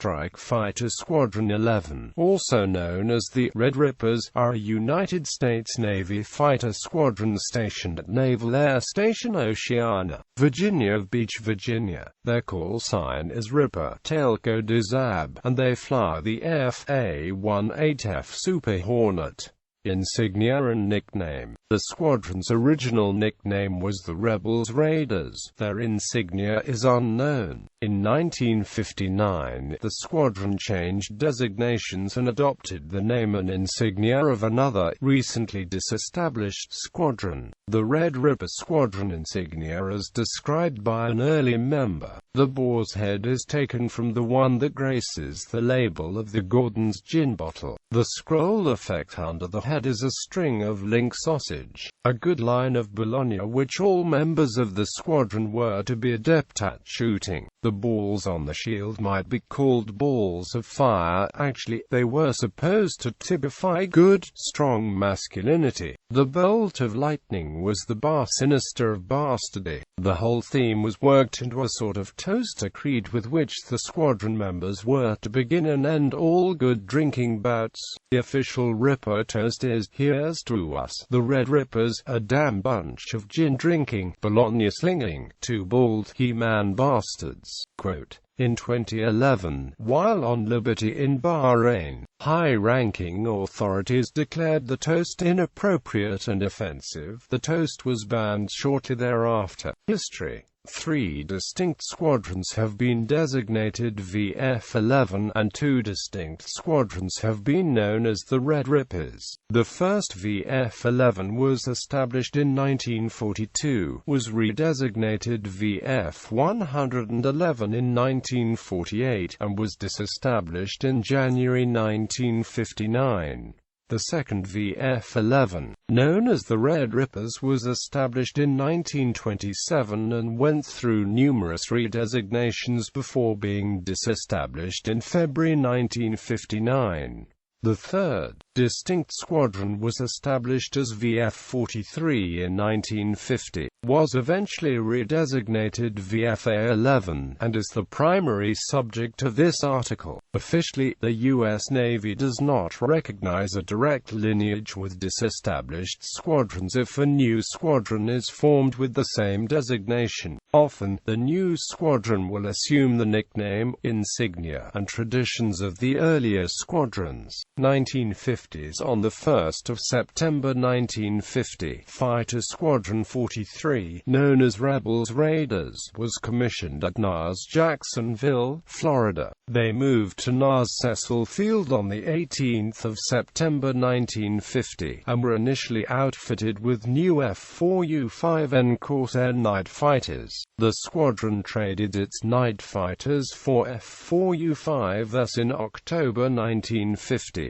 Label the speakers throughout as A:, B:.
A: Strike Fighter Squadron 11, also known as the Red Rippers, are a United States Navy fighter squadron stationed at Naval Air Station Oceana, Virginia Beach, Virginia. Their call sign is Ripper, Tailco de Zab, and they fly the VFA-18F Super Hornet. Insignia and nickname. The squadron's original nickname was the Rebels Raiders. Their insignia is unknown. In 1959, the squadron changed designations and adopted the name and insignia of another, recently disestablished squadron. The Red Ripper Squadron insignia as described by an early member. The boar's head is taken from the one that graces the label of the Gordon's gin bottle. The scroll effect under the head is a string of link sausage, a good line of Bologna which all members of the squadron were to be adept at shooting. The balls on the shield might be called balls of fire. Actually, they were supposed to typify good, strong masculinity. The bolt of lightning was the bar sinister of bastardy. The whole theme was worked into a sort of toaster creed with which the squadron members were to begin and end all good drinking bouts. The official Ripper toast is, "Here's to us, the Red Rippers, a damn bunch of gin drinking, Bologna slinging, two bald He-Man bastards." Quote. In 2011, while on liberty in Bahrain, high-ranking authorities declared the toast inappropriate and offensive. The toast was banned shortly thereafter. History. 3 distinct squadrons have been designated VF-11, and 2 distinct squadrons have been known as the Red Rippers. The first VF-11 was established in 1942, was redesignated VF-111 in 1948, and was disestablished in January 1959. The second VF-11, known as the Red Rippers, was established in 1927 and went through numerous redesignations before being disestablished in February 1959. The third, distinct squadron was established as VF-43 in 1950, was eventually redesignated VFA-11, and is the primary subject of this article. Officially, the U.S. Navy does not recognize a direct lineage with disestablished squadrons if a new squadron is formed with the same designation. Often, the new squadron will assume the nickname, insignia, and traditions of the earlier squadrons. 1950s. On the 1st of September 1950, Fighter Squadron 43, known as Rebels Raiders, was commissioned at NAS Jacksonville, Florida. They moved to NAS Cecil Field on the 18th of September 1950, and were initially outfitted with new F-4U-5N Corsair night fighters. The squadron traded its night fighters for F-4U-5s in October 1950.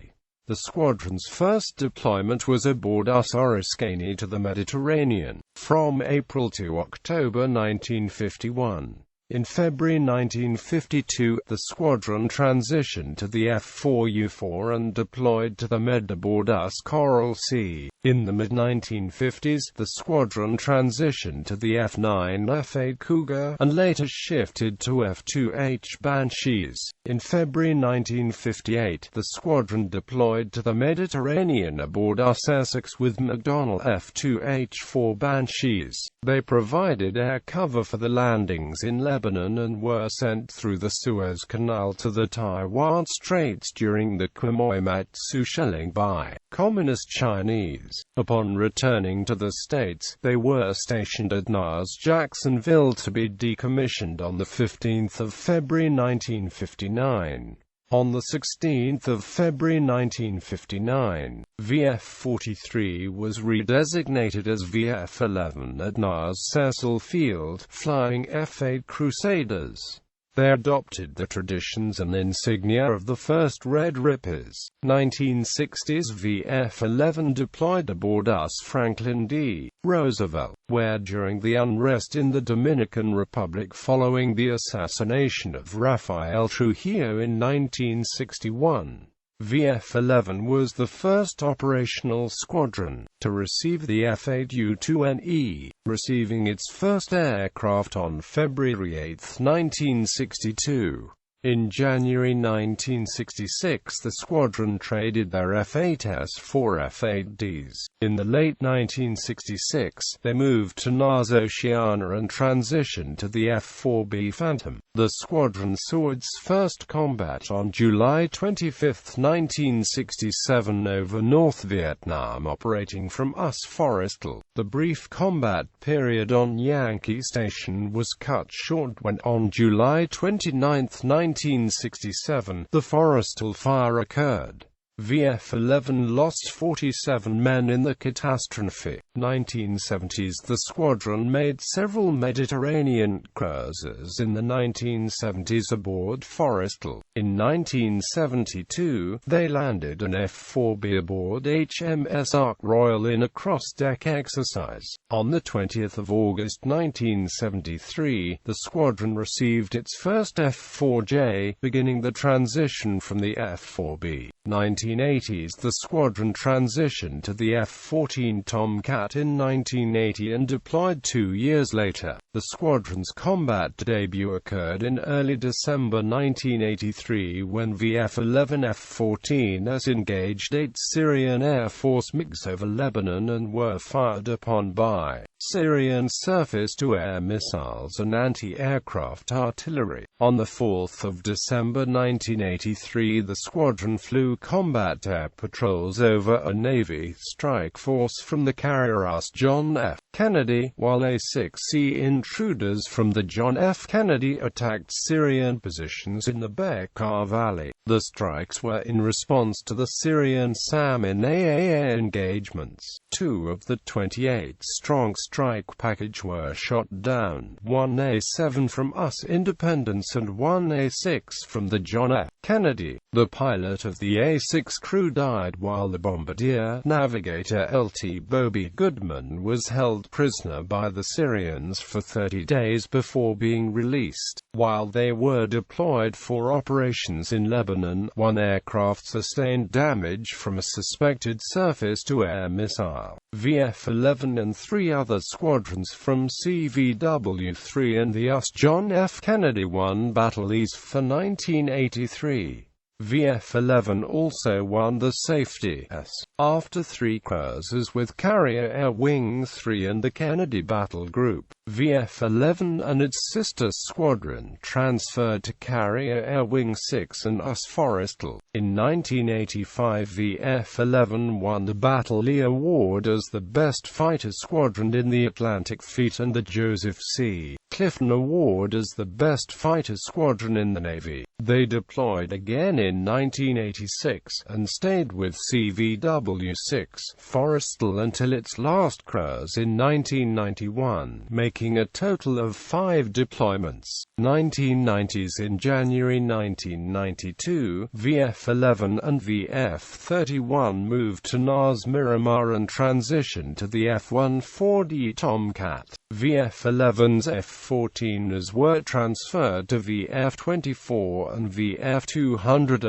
A: The squadron's first deployment was aboard US Oriskany to the Mediterranean, from April to October 1951. In February 1952, the squadron transitioned to the F-4U-4 and deployed to the Med aboard US Coral Sea. In the mid-1950s, the squadron transitioned to the F-9F-8 Cougar, and later shifted to F-2H Banshees. In February 1958, the squadron deployed to the Mediterranean aboard US Essex with McDonnell F-2H-4 Banshees. They provided air cover for the landings in Lebanon and were sent through the Suez Canal to the Taiwan Straits during the Quemoy-Matsu shelling by Communist Chinese. Upon returning to the States, they were stationed at NAS Jacksonville to be decommissioned on the 15th of February 1959. On the 16th of February 1959, VF-43 was redesignated as VF-11 at NAS Cecil Field, flying F-8 Crusaders. They adopted the traditions and insignia of the first Red Rippers. 1960s VF-11 deployed aboard US Franklin D. Roosevelt, where during the unrest in the Dominican Republic following the assassination of Rafael Trujillo in 1961, VF-11 was the first operational squadron to receive the F-8U-2NE, receiving its first aircraft on February 8, 1962. In January 1966 the squadron traded their F-8s for F-8Ds. In the late 1966, they moved to NAS Oceana and transitioned to the F-4B Phantom. The squadron saw its first combat on July 25, 1967 over North Vietnam, operating from Forrestal. The brief combat period on Yankee Station was cut short when, on July 29, 1967, the Forrestal fire occurred. VF-11 lost 47 men in the catastrophe. 1970s The squadron made several Mediterranean cruises in the 1970s aboard Forrestal. In 1972, they landed an F-4B aboard HMS Ark Royal in a cross-deck exercise. On the 20th of August 1973, the squadron received its first F-4J, beginning the transition from the F-4B. 1980s The squadron transitioned to the F-14 Tomcat in 1980 and deployed 2 years later. The squadron's combat debut occurred in early December 1983 when VF-11 F-14s engaged 8 Syrian Air Force MiGs over Lebanon and were fired upon by Syrian surface-to-air missiles and anti-aircraft artillery. On the 4th of December 1983 the squadron flew combat air patrols over a Navy strike force from the carrier John F. Kennedy, while A-6C intruders from the John F. Kennedy attacked Syrian positions in the Bekaa Valley. The strikes were in response to the Syrian SAM-in AAA engagements. 2 of the 28-strong strike package were shot down, 1 A-7 from Independence and 1 A-6 from the John F. Kennedy. The pilot of the A-6 crew died while the bombardier navigator Lt. Bobby Goodman was held prisoner by the Syrians for 30 days before being released. While they were deployed for operations in Lebanon, 1 aircraft sustained damage from a suspected surface-to-air missile. VF-11 and 3 other squadrons from CVW-3 and the John F. Kennedy won battles for 1983. VF-11 also won the Safety S. After 3 cruises with Carrier Air Wing 3 and the Kennedy Battle Group, VF-11 and its sister squadron transferred to Carrier Air Wing 6 and Forrestal. In 1985 VF-11 won the Battle Lee Award as the best fighter squadron in the Atlantic Fleet and the Joseph C. Clifton Award as the best fighter squadron in the Navy. They deployed again in 1986 and stayed with CVW-6 Forrestal until its last cruise in 1991, making a total of 5 deployments. 1990s In January 1992, VF-11 and VF-31 moved to NAS Miramar and transitioned to the F-14D Tomcat. VF-11's F-14s were transferred to VF-24 and VF-211.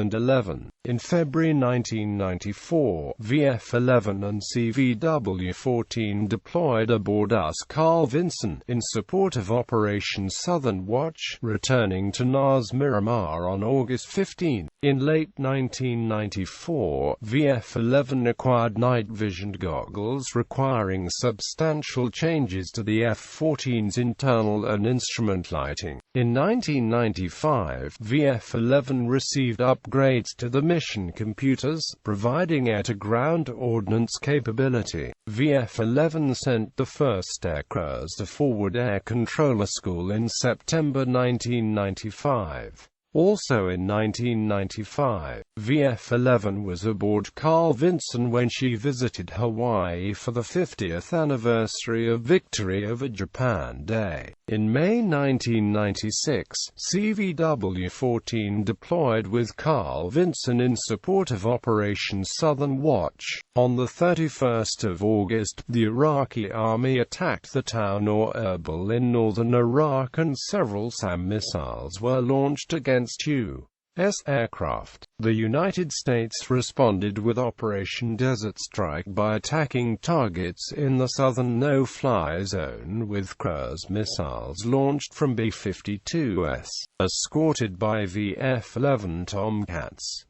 A: In February 1994, VF-11 and CVW-14 deployed aboard Carl Vinson in support of Operation Southern Watch, returning to NAS Miramar on August 15. In late 1994, VF-11 acquired night vision goggles requiring substantial changes to the F-14's internal and instrument lighting. In 1995, VF-11 received upgrades to the mission computers, providing air-to-ground ordnance capability. VF-11 sent the first aircrews to Forward Air Controller School in September 1995. Also in 1995, VF-11 was aboard Carl Vinson when she visited Hawaii for the 50th anniversary of Victory over Japan Day. In May 1996, CVW-14 deployed with Carl Vinson in support of Operation Southern Watch. On the 31st of August, the Iraqi army attacked the town of Erbil in northern Iraq and several SAM missiles were launched against U. aircraft. The United States responded with Operation Desert Strike by attacking targets in the southern no-fly zone with cruise missiles launched from B-52s, escorted by VF-11 Tomcats.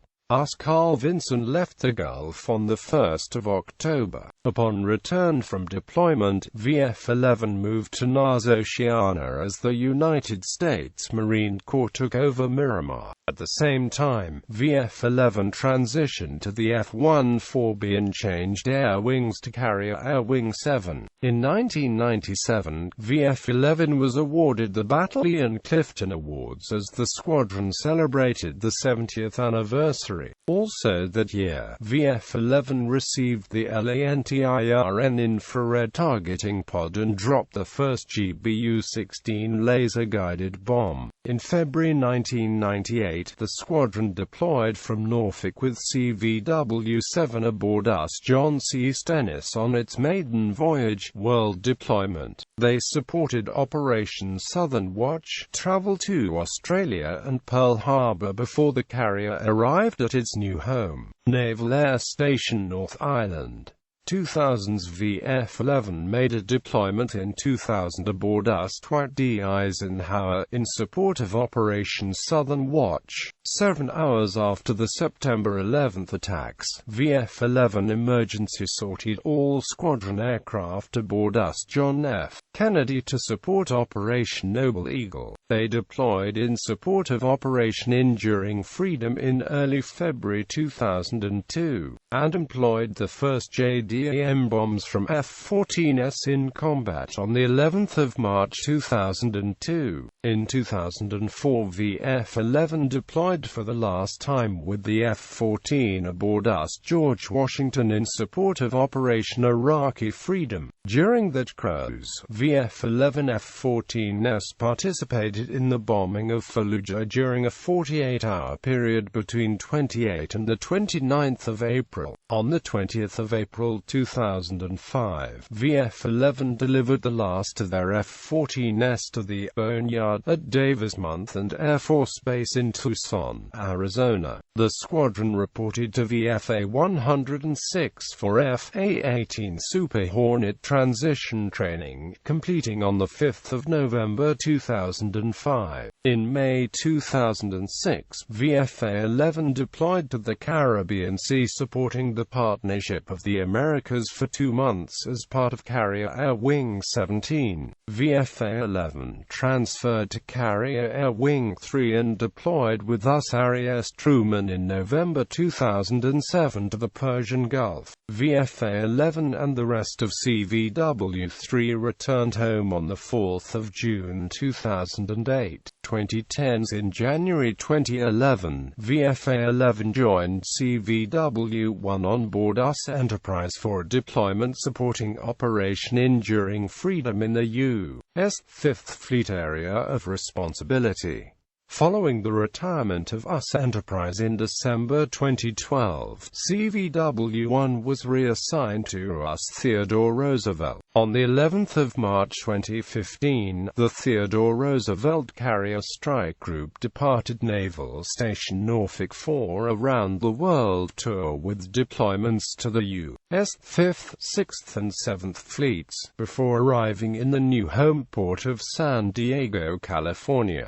A: Carl Vinson left the Gulf on the 1st of October. Upon return from deployment, VF-11 moved to Naval Oceana as the United States Marine Corps took over Miramar. At the same time, VF-11 transitioned to the F-14B and changed air wings to Carrier Air Wing 7. In 1997, VF-11 was awarded the Battle Ian Clifton Awards as the squadron celebrated the 70th anniversary. Also that year, VF-11 received the LANTIRN infrared targeting pod and dropped the first GBU-16 laser-guided bomb. In February 1998, the squadron deployed from Norfolk with CVW-7 aboard John C. Stennis on its maiden voyage, world deployment. They supported Operation Southern Watch, travel to Australia and Pearl Harbor before the carrier arrived at its new home, Naval Air Station North Island. 2000's VF-11 made a deployment in 2000 aboard Dwight D. Eisenhower in support of Operation Southern Watch. 7 hours after the September 11th attacks, VF-11 emergency sorted all squadron aircraft aboard John F. Kennedy to support Operation Noble Eagle. They deployed in support of Operation Enduring Freedom in early February 2002, and employed the first JDAM bombs from F-14s in combat on the 11th of March 2002. In 2004, VF-11 deployed for the last time with the F-14 aboard George Washington in support of Operation Iraqi Freedom. During that cruise, VF-11 F-14s participated in the bombing of Fallujah during a 48-hour period between 28 and the 29th of April. On the 20th of April 2005, VF-11 delivered the last of their F-14s to the boneyard at Davis Monthan Air Force Base in Tucson, Arizona. The squadron reported to VFA-106 for A-18 Super Hornet transition training, completing on the 5th of November 2005. In May 2006, VFA-11 deployed to the Caribbean Sea supporting the Partnership of the Americas for 2 months as part of Carrier Air Wing 17. VFA-11 transferred to Carrier Air Wing 3 and deployed with Harry S. Truman in November 2007 to the Persian Gulf. VFA-11 and the rest of CVW-3 returned home on the 4th of June 2008. 2010s. In January 2011, VFA-11 joined CVW-1 on board Enterprise for a deployment supporting Operation Enduring Freedom in the U.S. 5th Fleet Area of Responsibility. Following the retirement of Enterprise in December 2012, CVW-1 was reassigned to Theodore Roosevelt. On the 11th of March 2015, the Theodore Roosevelt Carrier Strike Group departed Naval Station Norfolk for a round-the-world tour with deployments to the U.S. 5th, 6th and 7th Fleets, before arriving in the new home port of San Diego, California.